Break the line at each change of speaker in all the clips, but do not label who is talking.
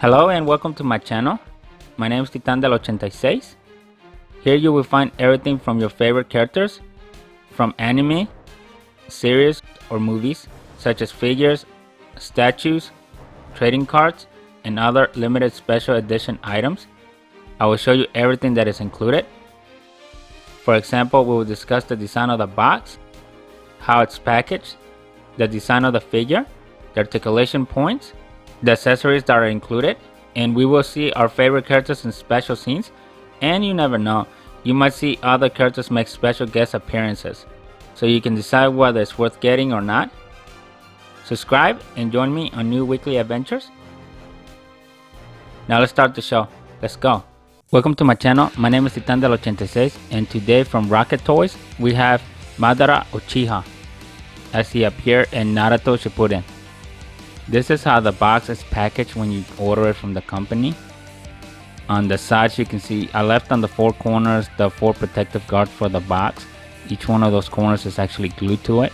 Hello and welcome to my channel. My name is Titan del 86. Here you will find everything from your favorite characters, from anime, series or movies, such as figures, statues, trading cards, and other limited special edition items. I will show you everything that is included. For example, we will discuss the design of the box, how it's packaged, the design of the figure, the articulation points, the accessories that are included, and we will see our favorite characters in special scenes. And you never know, you might see other characters make special guest appearances, so you can decide whether it's worth getting or not. Subscribe and join me on new weekly adventures. Now let's start the show. Let's go. Welcome to my channel. My name is Titan del 86, and today from Rocket Toys we have Madara Uchiha as he appeared in Naruto Shippuden. This is how the box is packaged when you order it from the company. On the sides you can see I left on the four corners the 4 protective guards for the box. Each one of those corners is actually glued to it.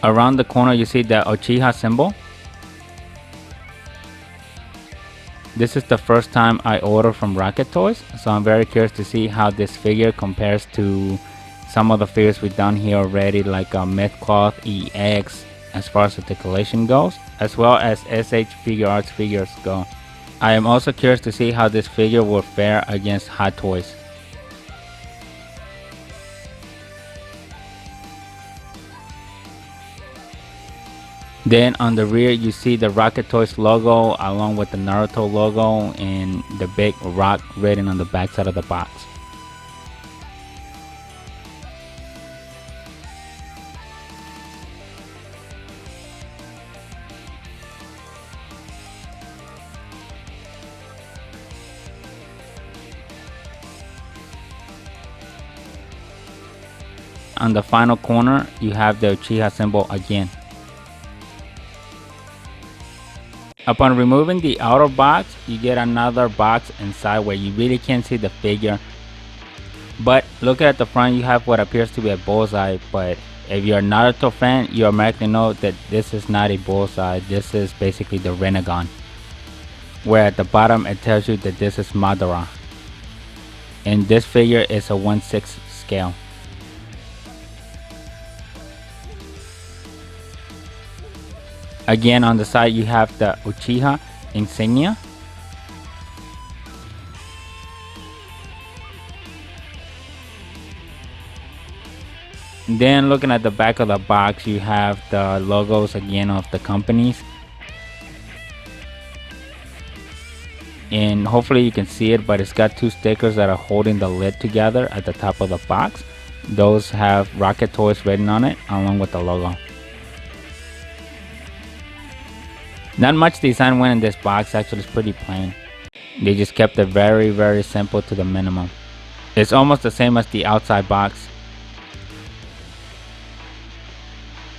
Around the corner you see the Uchiha symbol. This is the first time I order from Rocket Toys, so I'm very curious to see how this figure compares to some of the figures we've done here already, like Myth Cloth EX as far as articulation goes, as well as SH Figure Arts figures go. I am also curious to see how this figure will fare against Hot Toys. Then on the rear you see the Rocket Toys logo along with the Naruto logo and the big rock written on the back side of the box. On the final corner you have the Uchiha symbol again. Upon removing the outer box, you get another box inside where you really can't see the figure. But looking at the front, you have what appears to be a bullseye, but if you're a Naruto fan, you automatically know that this is not a bullseye. This is basically the Rinnegan, where at the bottom it tells you that this is Madara. And this figure is a 1/6 scale. Again, on the side you have the Uchiha insignia. Then looking at the back of the box, you have the logos again of the companies. And hopefully you can see it, but it's got 2 stickers that are holding the lid together at the top of the box. Those have Rocket Toys written on it along with the logo. Not much design went in this box, actually it's pretty plain. They just kept it very simple to the minimum. It's almost the same as the outside box.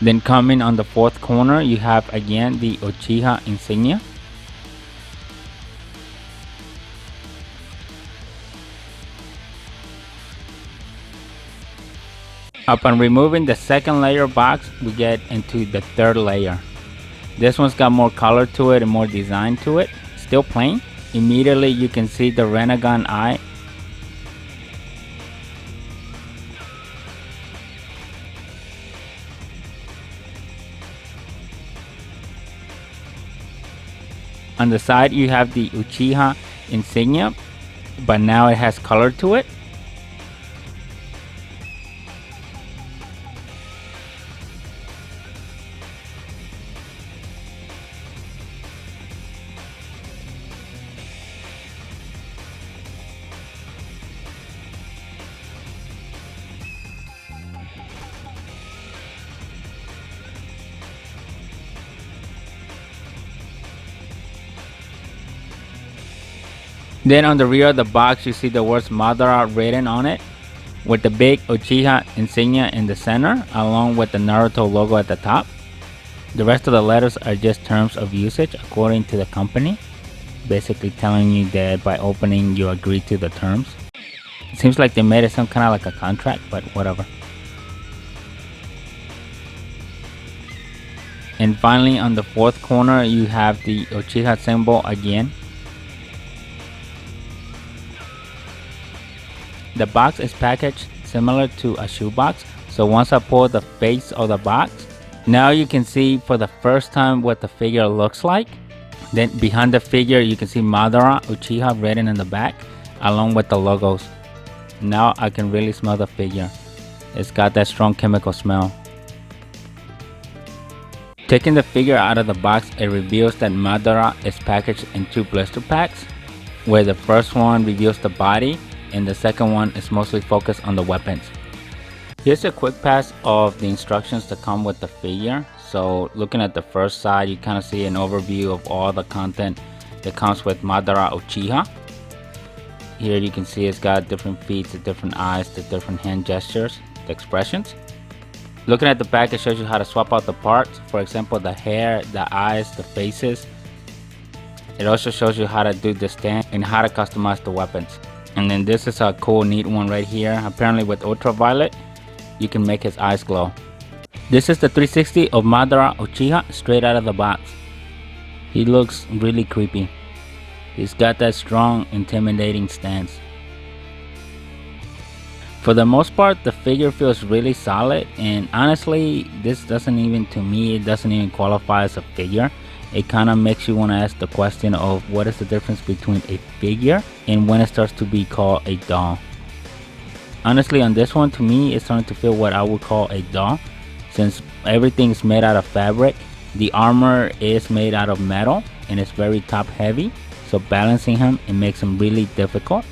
Then coming on the 4th corner you have again the Uchiha insignia. Upon removing the 2nd layer box, we get into the 3rd layer. This one's got more color to it and more design to it. Still plain. Immediately you can see the Rinnegan eye. On the side you have the Uchiha insignia, but now it has color to it. Then on the rear of the box you see the words Madara written on it, with the big Uchiha insignia in the center along with the Naruto logo at the top. The rest of the letters are just terms of usage according to the company, basically telling you that by opening you agree to the terms. It seems like they made it some kind of like a contract, but whatever. And finally, on the fourth corner, you have the Uchiha symbol again. The box is packaged similar to a shoebox, so once I pull the face of the box, now you can see for the first time what the figure looks like. Then behind the figure you can see Madara Uchiha written in the back along with the logos. Now I can really smell the figure. It's got that strong chemical smell. Taking the figure out of the box, it reveals that Madara is packaged in two blister packs, where the first one reveals the body and the second one is mostly focused on the weapons. Here's a quick pass of the instructions that come with the figure. So looking at the first side, you kind of see an overview of all the content that comes with Madara Uchiha. Here you can see it's got different feet, the different eyes, the different hand gestures, the expressions. Looking at the back, it shows you how to swap out the parts. For example, the hair, the eyes, the faces. It also shows you how to do the stand and how to customize the weapons. And then this is a cool, neat one right here. Apparently with ultraviolet, you can make his eyes glow. This is the 360 of Madara Uchiha straight out of the box. He looks really creepy. He's got that strong, intimidating stance. For the most part, the figure feels really solid, and honestly, this doesn't even, to me, it doesn't even qualify as a figure. It kind of makes you want to ask the question of what is the difference between a figure and when it starts to be called a doll. Honestly, on this one, to me, it's starting to feel what I would call a doll, since everything is made out of fabric. The armor is made out of metal and it's very top heavy, so balancing him, it makes him really difficult.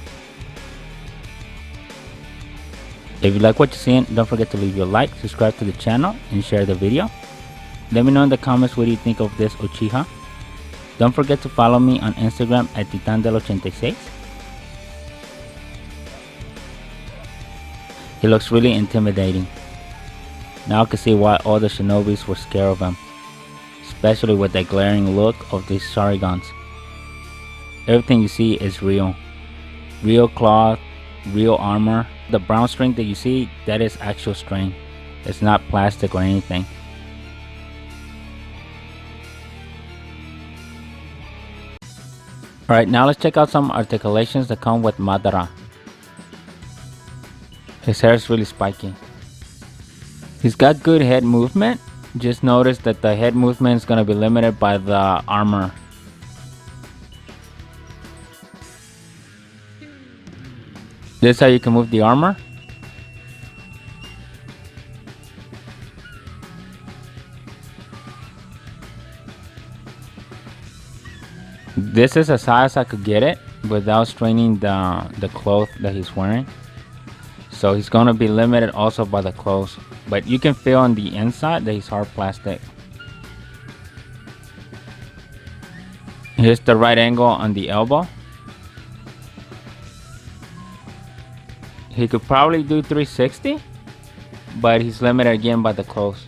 If you like what you're seeing, don't forget to leave your like, subscribe to the channel, and share the video. Let me know in the comments what you think of this Uchiha. Don't forget to follow me on Instagram at titandel86. He looks really intimidating. Now I can see why all the shinobis were scared of him, especially with that glaring look of these Sharingans. Everything you see is real. Real cloth, real armor. The brown string that you see, that is actual string. It's not plastic or anything. Alright, now let's check out some articulations that come with Madara. His hair is really spiky. He's got good head movement. Just notice that the head movement is going to be limited by the armor. This is how you can move the armor. This is as high as I could get it without straining the cloth that he's wearing. So he's going to be limited also by the clothes. But you can feel on the inside that he's hard plastic. Here's the right angle on the elbow. He could probably do 360, but he's limited again by the clothes.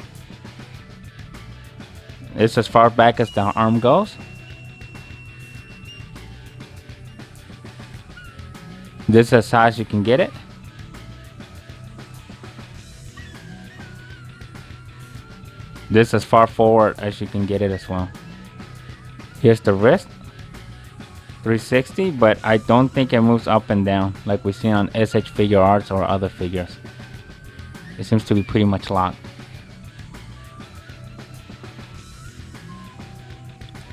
It's as far back as the arm goes. This is as high as you can get it. This is as far forward as you can get it as well. Here's the wrist. 360, but I don't think it moves up and down like we see on SH Figure Arts or other figures. It seems to be pretty much locked.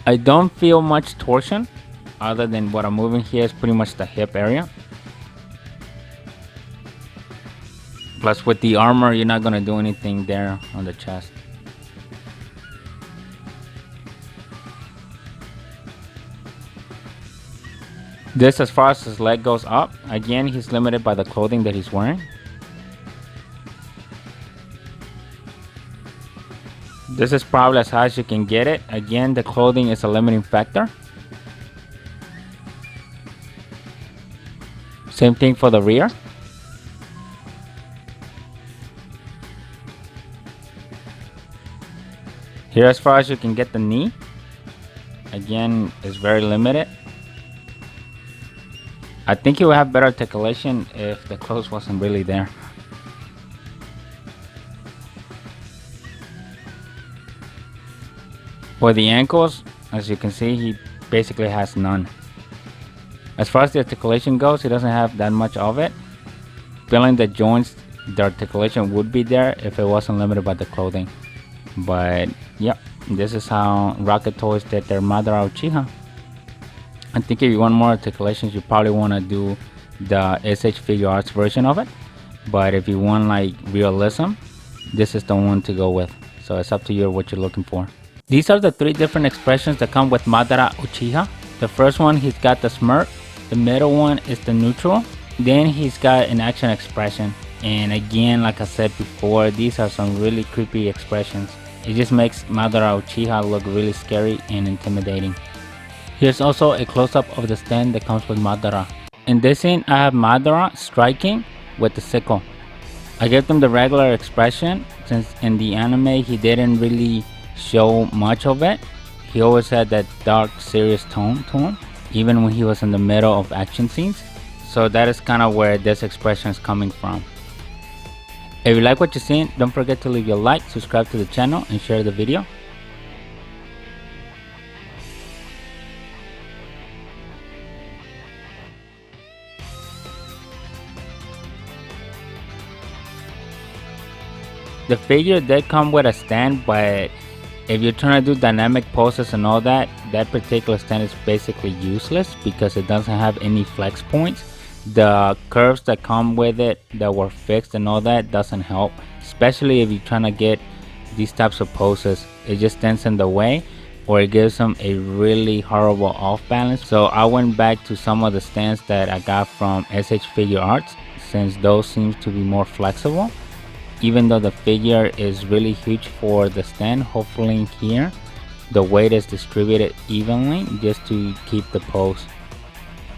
I don't feel much torsion other than what I'm moving here is pretty much the hip area. Plus with the armor, you're not gonna do anything there on the chest. This as far as his leg goes up. Again, he's limited by the clothing that he's wearing. This is probably as high as you can get it. Again, the clothing is a limiting factor. Same thing for the rear. Here as far as you can get the knee. Again, is very limited. I think he would have better articulation if the clothes wasn't really there. For the ankles, as you can see, he basically has none. As far as the articulation goes, he doesn't have that much of it. Feeling the joints, the articulation would be there if it wasn't limited by the clothing. But yep, this is how Rocket Toys did their Madara Uchiha. I think if you want more articulations, you probably want to do the SH Figure Arts version of it. But if you want like realism, this is the one to go with. So it's up to you what you're looking for. These are the 3 different expressions that come with Madara Uchiha. The first one, he's got the smirk. The middle one is the neutral. Then he's got an action expression. And again, like I said before, these are some really creepy expressions. It just makes Madara Uchiha look really scary and intimidating. Here's also a close-up of the stand that comes with Madara. In this scene, I have Madara striking with the sickle. I gave them the regular expression since in the anime he didn't really show much of it. He always had that dark, serious tone to him, even when he was in the middle of action scenes. So that is kind of where this expression is coming from. If you like what you're seeing, don't forget to leave your like, subscribe to the channel, and share the video. The figure did come with a stand, but if you're trying to do dynamic poses and all that, that particular stand is basically useless because it doesn't have any flex points. The curves that come with it that were fixed and all that doesn't help, especially if you're trying to get these types of poses. It just stands in the way, or it gives them a really horrible off balance. So I went back to some of the stands that I got from SH Figure Arts, since those seem to be more flexible. Even though the figure is really huge for the stand, hopefully here the weight is distributed evenly just to keep the pose.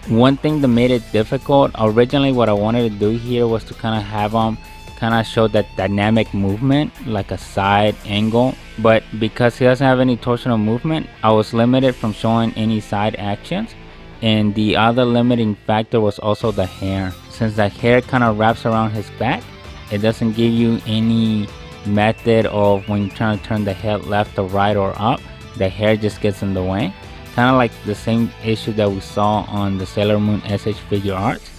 One thing that made it difficult, originally what I wanted to do here was to kind of have them kind of show that dynamic movement, like a side angle, but because he doesn't have any torsional movement, I was limited from showing any side actions. And the other limiting factor was also the hair. Since the hair kind of wraps around his back, it doesn't give you any method of when you're trying to turn the head left or right or up, the hair just gets in the way. Kind of like the same issue that we saw on the Sailor Moon SH Figure Arts,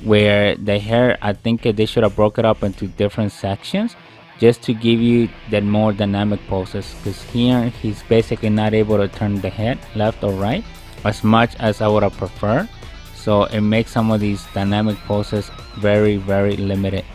where the hair, I think they should have broke it up into different sections just to give you that more dynamic poses, because here he's basically not able to turn the head left or right as much as I would have preferred. So it makes some of these dynamic poses very limited.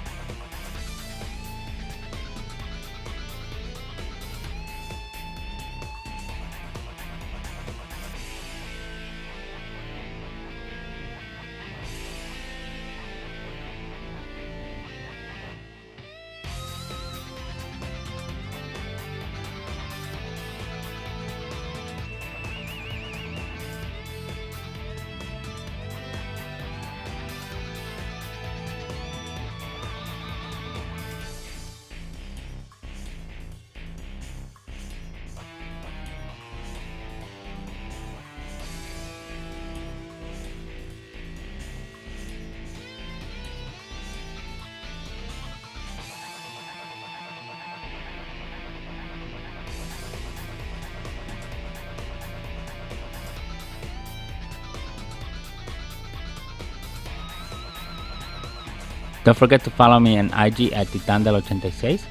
Don't forget to follow me on IG at Titan del 86.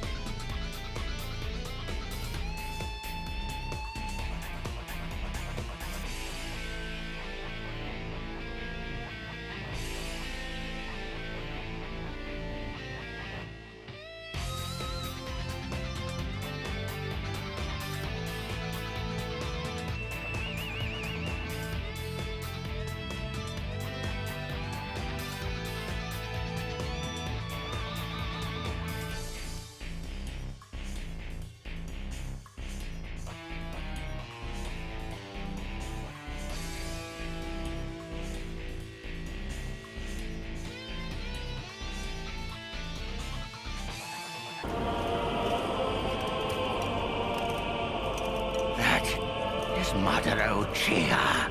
Madara Uchiha.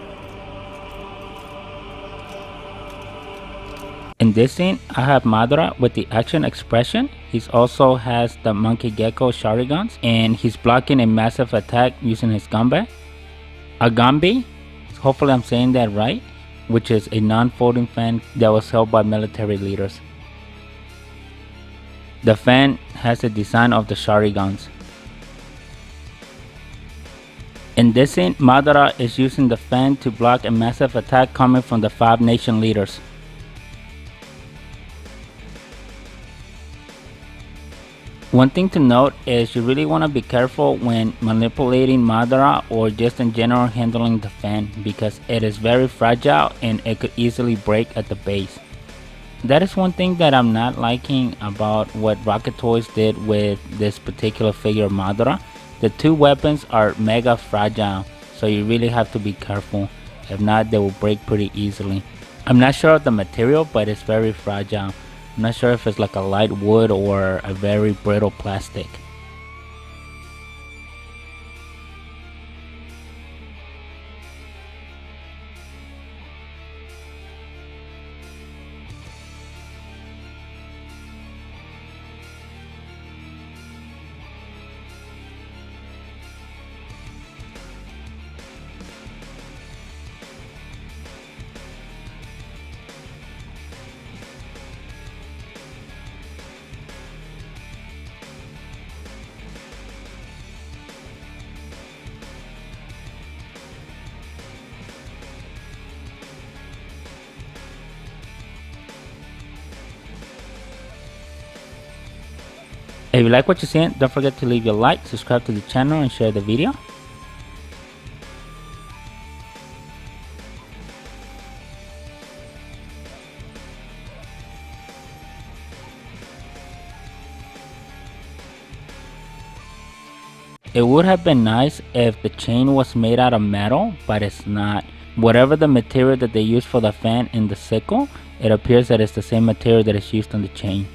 In this scene, I have Madara with the action expression. He also has the monkey gecko Sharingans, and he's blocking a massive attack using his Ganbei. A Ganbei, hopefully I'm saying that right, which is a non-folding fan that was held by military leaders. The fan has the design of the Sharingans. In this scene, Madara is using the fan to block a massive attack coming from the 5 nation leaders. One thing to note is you really want to be careful when manipulating Madara or just in general handling the fan, because it is very fragile and it could easily break at the base. That is one thing that I'm not liking about what Rocket Toys did with this particular figure of Madara. The 2 weapons are mega fragile, so you really have to be careful. If not, they will break pretty easily. I'm not sure of the material, but it's very fragile. I'm not sure if it's like a light wood or a very brittle plastic. If you like what you're seeing, don't forget to leave your like, subscribe to the channel, and share the video. It would have been nice if the chain was made out of metal, but it's not. Whatever the material that they use for the fan and the sickle, it appears that it's the same material that is used on the chain.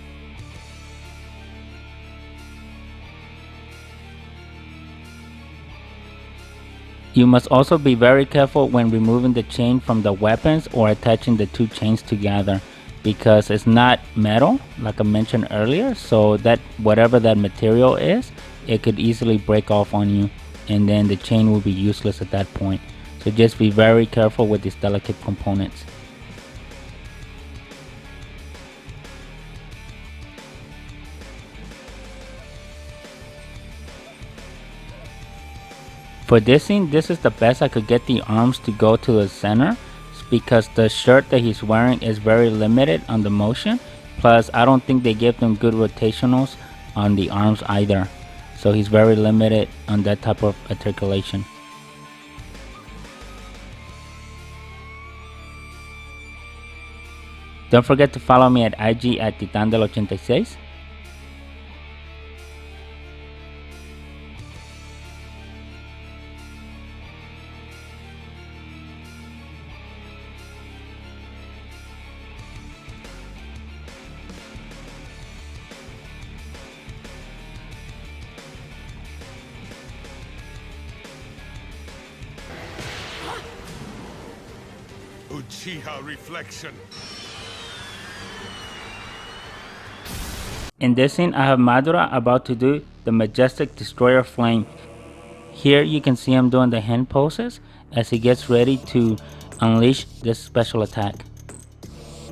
You must also be very careful when removing the chain from the weapons or attaching the 2 chains together, because it's not metal like I mentioned earlier, so that whatever that material is, it could easily break off on you and then the chain will be useless at that point. So just be very careful with these delicate components. For this scene, this is the best I could get the arms to go to the center, because the shirt that he's wearing is very limited on the motion. Plus, I don't think they give them good rotationals on the arms either. So he's very limited on that type of articulation. Don't forget to follow me at IG at titandel86.
Uchiha reflection.
In this scene, I have Madara about to do the majestic destroyer flame. Here you can see him doing the hand poses as he gets ready to unleash this special attack.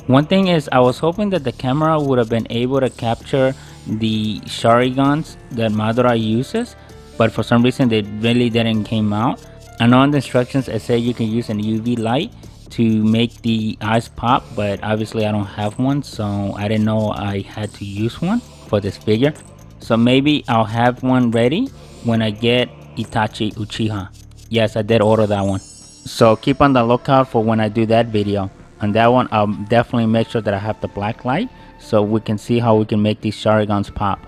One thing is, I was hoping that the camera would have been able to capture the Sharingans that Madara uses, but for some reason they really didn't came out. I know in the instructions it said you can use an UV light to make the eyes pop, but obviously I don't have one, so I didn't know I had to use one for this figure. So maybe I'll have one ready when I get Itachi Uchiha. Yes, I did order that one, so keep on the lookout for when I do that video. On that one, I'll definitely make sure that I have the black light so we can see how we can make these Sharingans pop.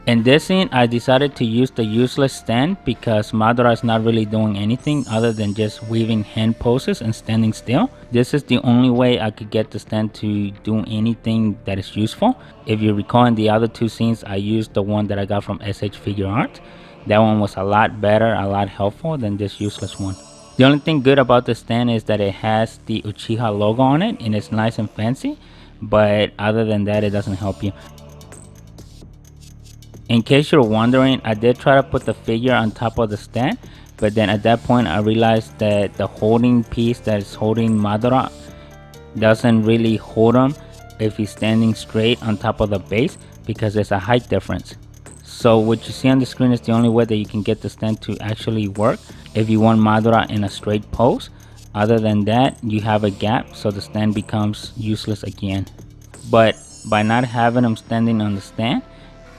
In this scene, I decided to use the useless stand because Madara is not really doing anything other than just weaving hand poses and standing still. This is the only way I could get the stand to do anything that is useful. If you recall, in the other 2 scenes, I used the one that I got from SH Figure Art. That one was a lot better, a lot helpful than this useless one. The only thing good about the stand is that it has the Uchiha logo on it and it's nice and fancy, but other than that it doesn't help you. In case you're wondering, I did try to put the figure on top of the stand, but then at that point I realized that the holding piece that is holding Madara doesn't really hold him if he's standing straight on top of the base, because there's a height difference. So what you see on the screen is the only way that you can get the stand to actually work if you want Madara in a straight pose. Other than that, you have a gap, so the stand becomes useless again. But by not having him standing on the stand,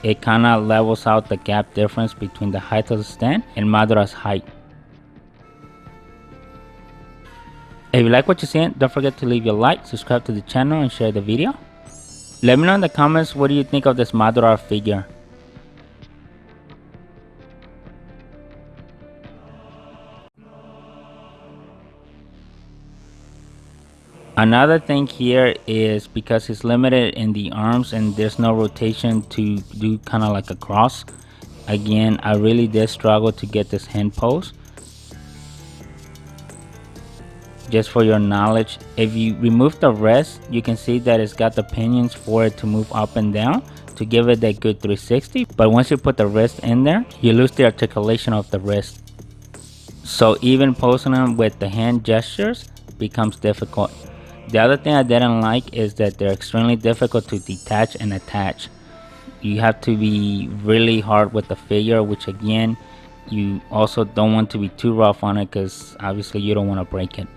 it kinda levels out the gap difference between the height of the stand and Madara's height. If you like what you're seeing, don't forget to leave your like, subscribe to the channel, and share the video. Let me know in the comments what do you think of this Madara figure. Another thing here is because he's limited in the arms and there's no rotation to do kind of like a cross. Again, I really did struggle to get this hand pose. Just for your knowledge, if you remove the wrist, you can see that it's got the pinions for it to move up and down to give it that good 360. But once you put the wrist in there, you lose the articulation of the wrist. So even posing them with the hand gestures becomes difficult. The other thing I didn't like is that they're extremely difficult to detach and attach. You have to be really hard with the figure, which again, you also don't want to be too rough on it because obviously you don't want to break it.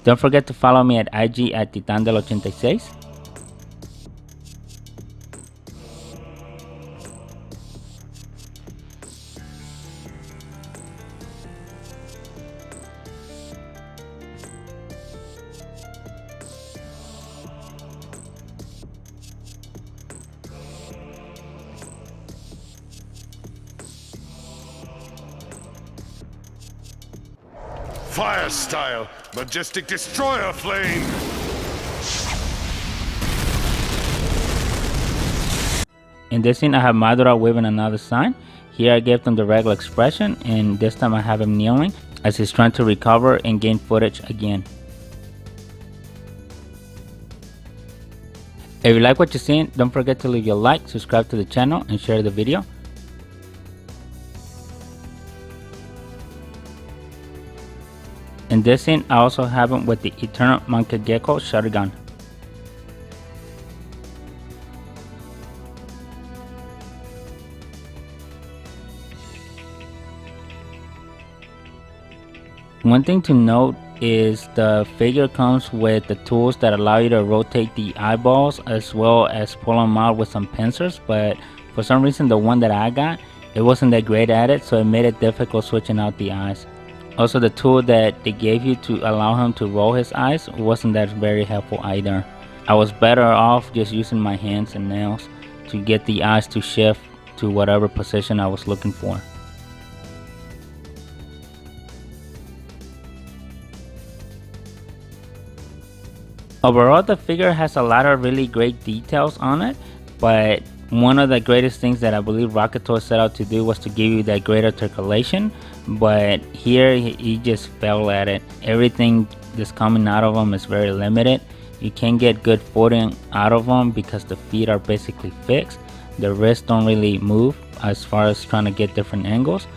Don't forget to follow me at IG at Titan del 86.
Fire style, majestic destroyer flame.
In this scene I have Madara waving another sign. Here I gave him the regular expression, and this time I have him kneeling as he's trying to recover and gain footage again. If you like what you're seeing, don't forget to leave your like, subscribe to the channel, and share the video. In this scene, I also have him with the Eternal Mankageko Sharingan. One thing to note is the figure comes with the tools that allow you to rotate the eyeballs as well as pull them out with some pincers, but for some reason the one that I got, it wasn't that great at it, so it made it difficult switching out the eyes. Also, the tool that they gave you to allow him to roll his eyes wasn't that very helpful either. I was better off just using my hands and nails to get the eyes to shift to whatever position I was looking for. Overall, the figure has a lot of really great details on it, but one of the greatest things that I believe Rakuto set out to do was to give you that great articulation, but here he just fell at it. Everything that's coming out of him is very limited. You can't get good footing out of him because the feet are basically fixed. The wrists don't really move as far as trying to get different angles,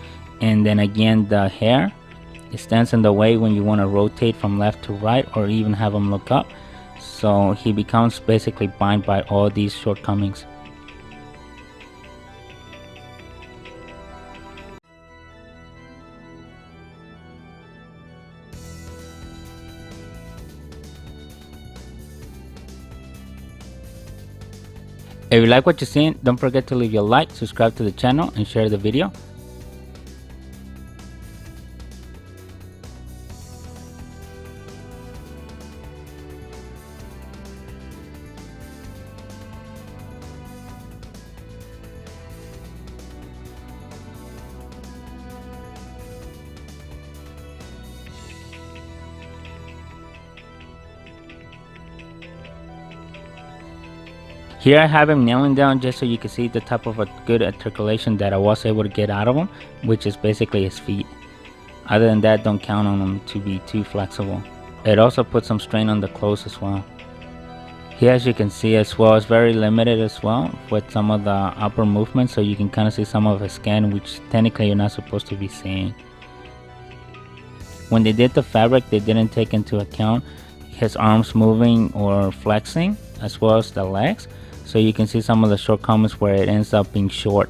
and then again the hair, it stands in the way when you want to rotate from left to right or even have him look up. So he becomes basically blind by all these shortcomings. If you like what you're seeing, don't forget to leave your like, subscribe to the channel, and share the video. Here I have him kneeling down just so you can see the type of a good articulation that I was able to get out of him, which is basically his feet. Other than that, don't count on him to be too flexible. It also puts some strain on the clothes as well. Here, as you can see as well, it's very limited as well with some of the upper movements, so you can kind of see some of his skin, which technically you're not supposed to be seeing. When they did the fabric, they didn't take into account his arms moving or flexing, as well as the legs, so you can see some of the shortcomings where it ends up being short.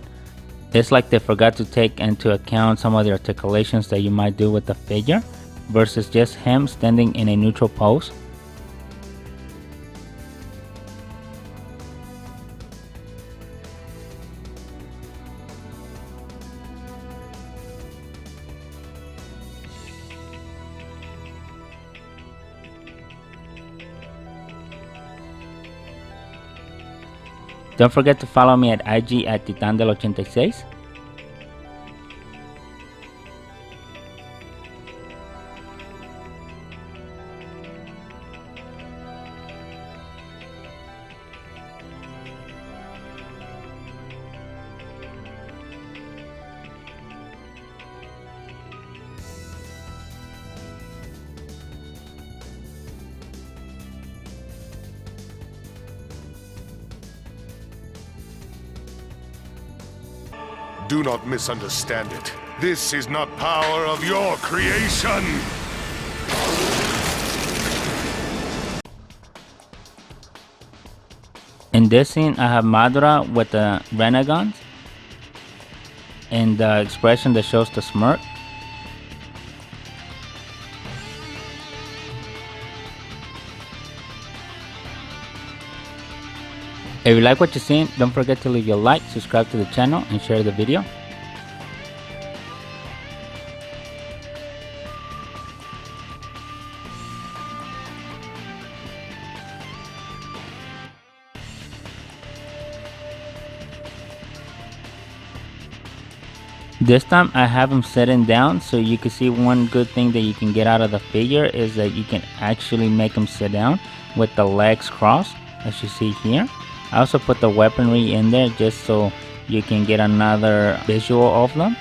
It's like they forgot to take into account some of the articulations that you might do with the figure versus just him standing in a neutral pose. Don't forget to follow me at IG at Titan del 86.
Do not misunderstand it. This is not power of your creation!
In this scene, I have Madara with the renegades and the expression that shows the smirk. If you like what you're seeing, don't forget to leave your like, subscribe to the channel, and share the video. This time I have him sitting down, so you can see one good thing that you can get out of the figure is that you can actually make him sit down with the legs crossed, as you see here. I also put the weaponry in there just so you can get another visual of them.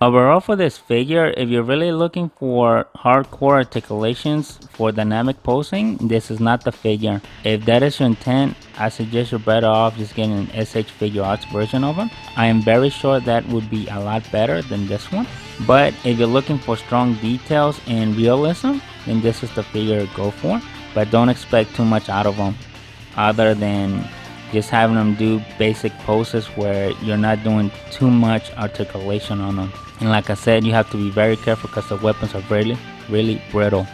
Overall, for this figure, if you're really looking for hardcore articulations for dynamic posing, this is not the figure. If that is your intent, I suggest you're better off just getting an SH Figure Arts version of him. I am very sure that would be a lot better than this one. But if you're looking for strong details and realism, then this is the figure to go for. But don't expect too much out of them other than just having them do basic poses where you're not doing too much articulation on them. And like I said, you have to be very careful because the weapons are really brittle.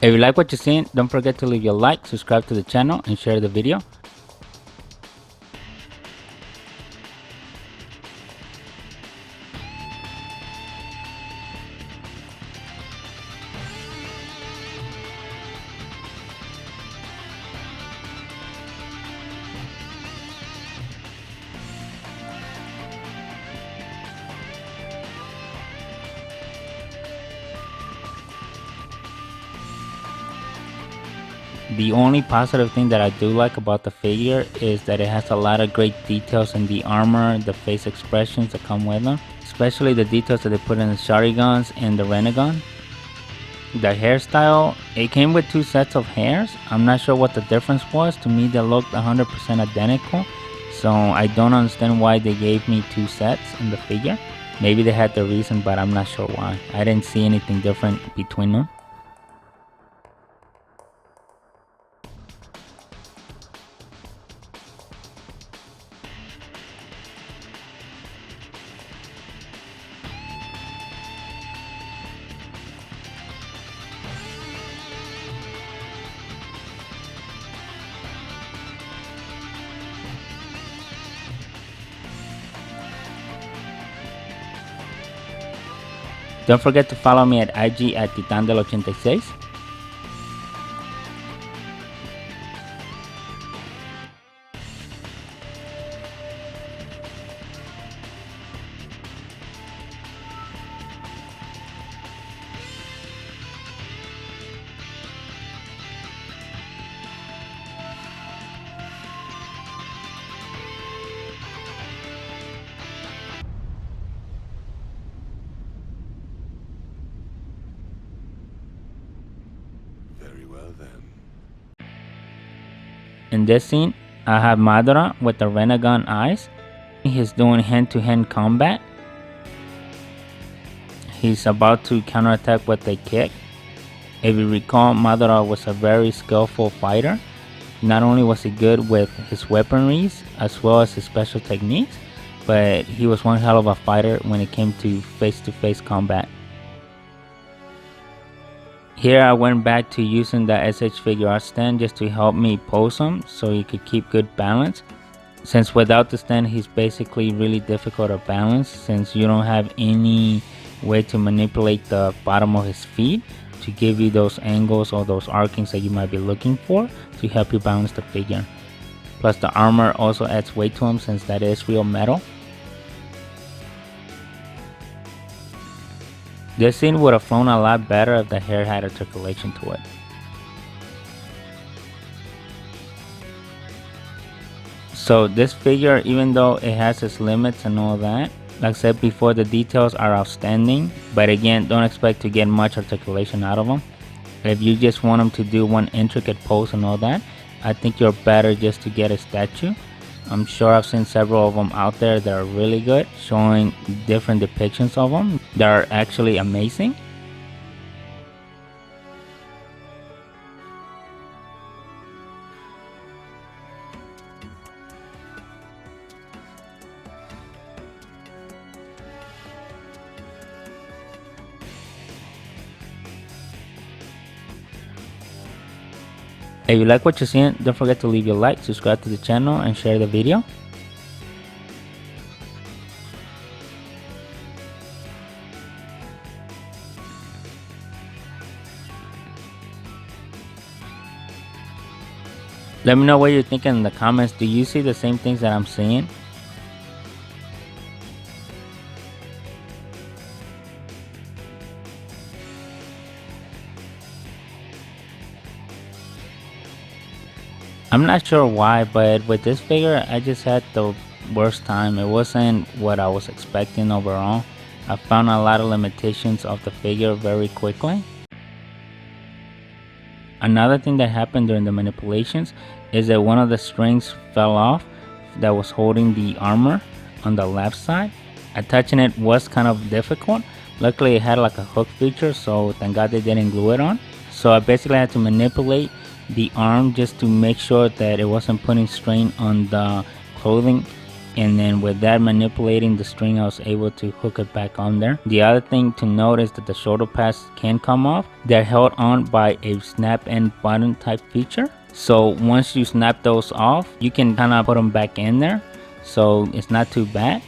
If you like what you're seeing, don't forget to leave your like, subscribe to the channel, and share the video. The only positive thing that I do like about the figure is that it has a lot of great details in the armor, the face expressions that come with them, especially the details that they put in the Sharingans and the Renegon. The hairstyle, it came with two sets of hairs. I'm not sure what the difference was. To me, they looked 100% identical, so I don't understand why they gave me two sets in the figure. Maybe they had the reason, but I'm not sure why. I didn't see anything different between them. Don't forget to follow me at IG at Titan del 86.
Very well then.
In this scene, I have Madara with the Renegon eyes. He's doing hand-to-hand combat. He's about to counterattack with a kick. If you recall, Madara was a very skillful fighter. Not only was he good with his weaponries as well as his special techniques, but he was one hell of a fighter when it came to face-to-face combat. Here I went back to using the SH figure art stand just to help me pose him so he could keep good balance. Since without the stand he's basically really difficult to balance, since you don't have any way to manipulate the bottom of his feet to give you those angles or those arcings that you might be looking for to help you balance the figure. Plus the armor also adds weight to him since that is real metal. This scene would have flown a lot better if the hair had articulation to it. So this figure, even though it has its limits and all that, like I said before, the details are outstanding, but again, don't expect to get much articulation out of them. If you just want them to do one intricate pose and all that, I think you're better just to get a statue. I'm sure I've seen several of them out there that are really good, showing different depictions of them that are actually amazing. If you like what you're seeing, don't forget to leave your like, subscribe to the channel, and share the video. Let me know what you're thinking in the comments. Do you see the same things that I'm seeing? I'm not sure why, but with this figure, I just had the worst time. It wasn't what I was expecting overall. I found a lot of limitations of the figure very quickly. Another thing that happened during the manipulations is that one of the strings fell off that was holding the armor on the left side. Attaching it was kind of difficult. Luckily it had like a hook feature, so thank God they didn't glue it on. So I basically had to manipulate the arm just to make sure that it wasn't putting strain on the clothing, and then with that manipulating the string I was able to hook it back on there. The other thing to note is that the shoulder pads can come off. They're held on by a snap and button type feature, so once you snap those off you can kind of put them back in there, so it's not too bad.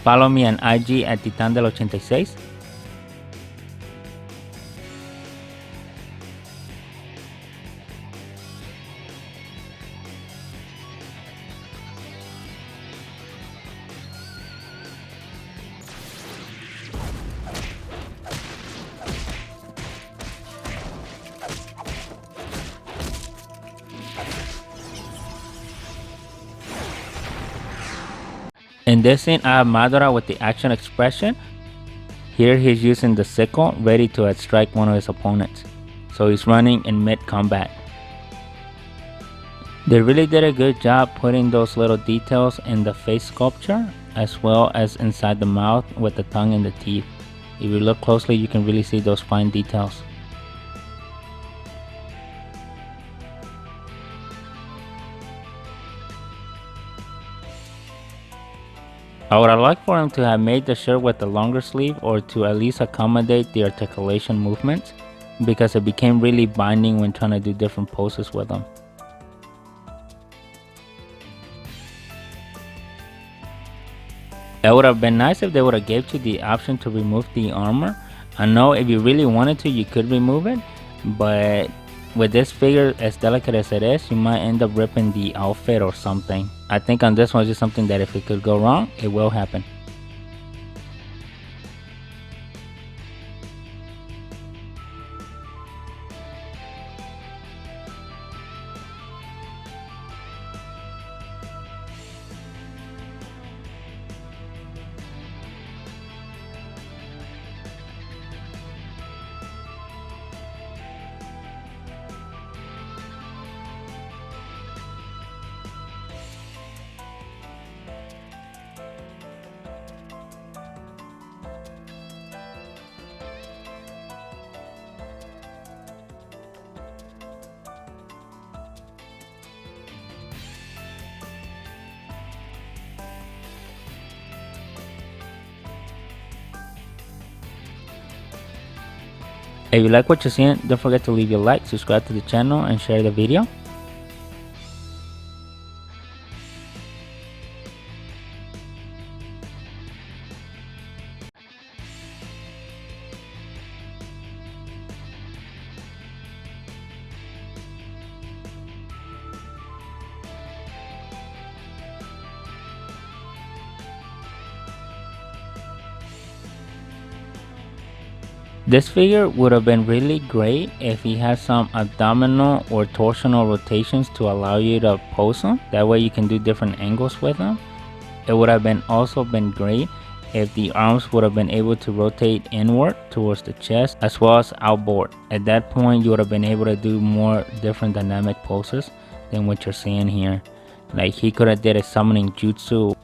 Follow me on IG at Titan del 86. In this scene, I have Madara with the action expression. Here he's using the sickle, ready to strike one of his opponents. So he's running in mid-combat. They really did a good job putting those little details in the face sculpture, as well as inside the mouth with the tongue and the teeth. If you look closely, you can really see those fine details. I would have liked for him to have made the shirt with a longer sleeve or to at least accommodate the articulation movements, because it became really binding when trying to do different poses with them. It would have been nice if they would have gave you the option to remove the armor. I know if you really wanted to, you could remove it, but with this figure, as delicate as it is, you might end up ripping the outfit or something. I think on this one, it's just something that if it could go wrong, it will happen. If you like what you're seeing, don't forget to leave your like, subscribe to the channel, and share the video. This figure would have been really great if he had some abdominal or torsional rotations to allow you to pose him. That way you can do different angles with him. It would have been also been great if the arms would have been able to rotate inward towards the chest as well as outboard. At that point, you would have been able to do more different dynamic poses than what you're seeing here. Like he could have did a summoning jutsu.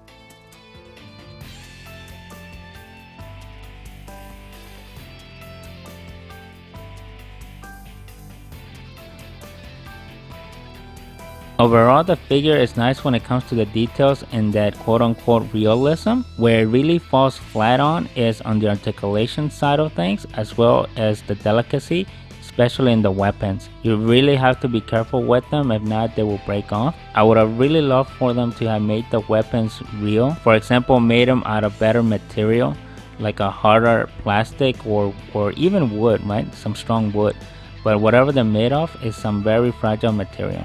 Overall, the figure is nice when it comes to the details and that quote-unquote realism. Where it really falls flat on is on the articulation side of things, as well as the delicacy, especially in the weapons. You really have to be careful with them, if not they will break off. I would have really loved for them to have made the weapons real. For example, made them out of better material, like a harder plastic or even wood, right? Some strong wood. But whatever they're made of is some very fragile material.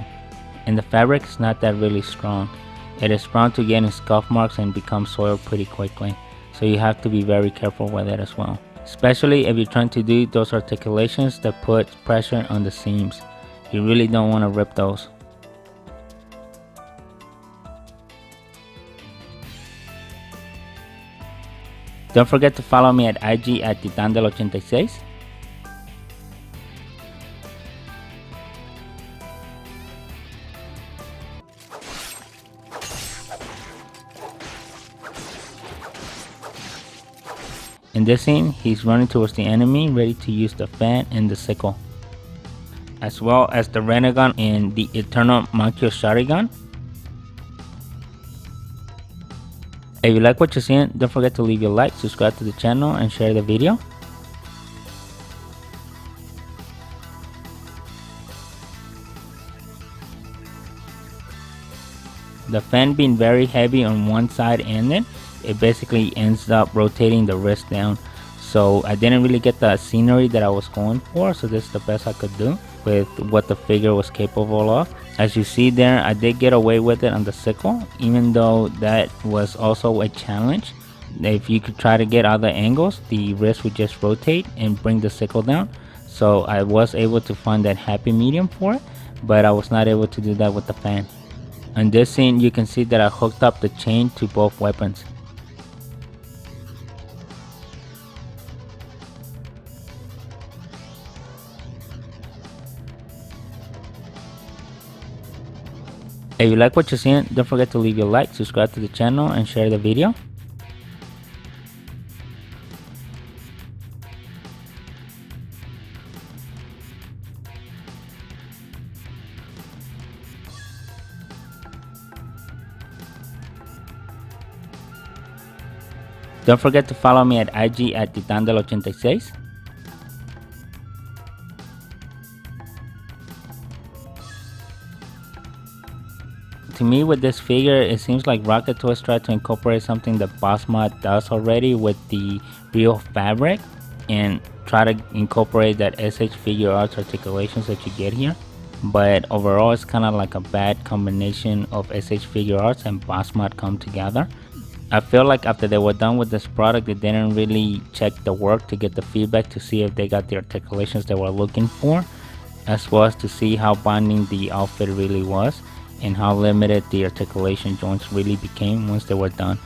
And the fabric is not that really strong. It is prone to getting scuff marks and become soiled pretty quickly. So you have to be very careful with it as well. Especially if you're trying to do those articulations that put pressure on the seams. You really don't want to rip those. Don't forget to follow me at IG at Titandel86. In this scene, he's running towards the enemy, ready to use the fan and the sickle, as well as the Renegon and the Eternal Mankyo Sharingan. If you like what you're seeing, don't forget to leave your like, subscribe to the channel, and share the video. The fan being very heavy on one side ended, it basically ends up rotating the wrist down. So I didn't really get the scenery that I was going for, so this is the best I could do with what the figure was capable of. As you see there, I did get away with it on the sickle, even though that was also a challenge. If you could try to get other angles, the wrist would just rotate and bring the sickle down. So I was able to find that happy medium for it, but I was not able to do that with the fan. In this scene, you can see that I hooked up the chain to both weapons. If you like what you're seeing, don't forget to leave your like, subscribe to the channel, and share the video. Don't forget to follow me at IG at Titan del 86. To me, with this figure, it seems like Rocket Toys tried to incorporate something that Bossmod does already with the real fabric and try to incorporate that SH figure arts articulations that you get here. But overall, it's kind of like a bad combination of SH figure arts and Bossmod come together. I feel like after they were done with this product, they didn't really check the work to get the feedback to see if they got the articulations they were looking for, as well as to see how bonding the outfit really was and how limited the articulation joints really became once they were done.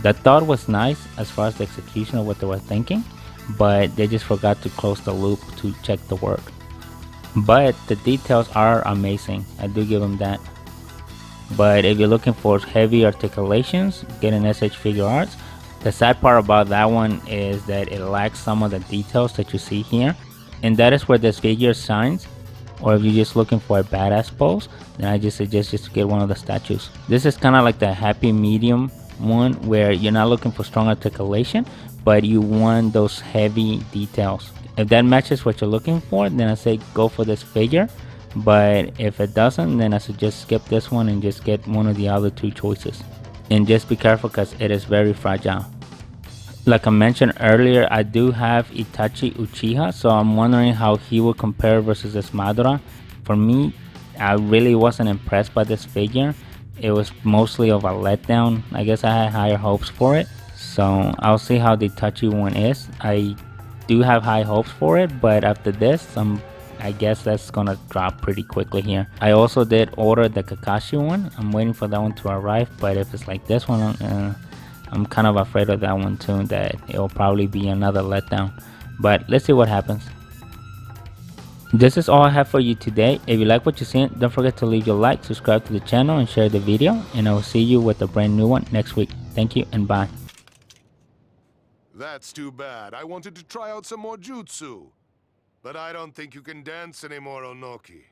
The thought was nice as far as the execution of what they were thinking, but they just forgot to close the loop to check the work. But the details are amazing, I do give them that. But if you're looking for heavy articulations, get an SH figure arts. The sad part about that one is that it lacks some of the details that you see here, and that is where this figure shines. Or if you're just looking for a badass pose, then I just suggest just to get one of the statues. This is kind of like the happy medium one where you're not looking for strong articulation, but you want those heavy details. If that matches what you're looking for, then I say go for this figure. But if it doesn't, then I suggest skip this one and just get one of the other two choices. And just be careful because it is very fragile. Like I mentioned earlier, I do have Itachi Uchiha, so I'm wondering how he would compare versus this Madara. For me, I really wasn't impressed by this figure. It was mostly of a letdown. I guess I had higher hopes for it, so I'll see how the Itachi one is. I do have high hopes for it, but after this, I guess that's gonna drop pretty quickly here. I also did order the Kakashi one. I'm waiting for that one to arrive, but if it's like this one, I'm kind of afraid of that one too, that it'll probably be another letdown. But let's see what happens. This is all I have for you today. If you like what you're seeing, don't forget to leave your like, subscribe to the channel, and share the video. And I will see you with a brand new one next week. Thank you and bye.
That's too bad. I wanted to try out some more jutsu. But I don't think you can dance anymore, Onoki.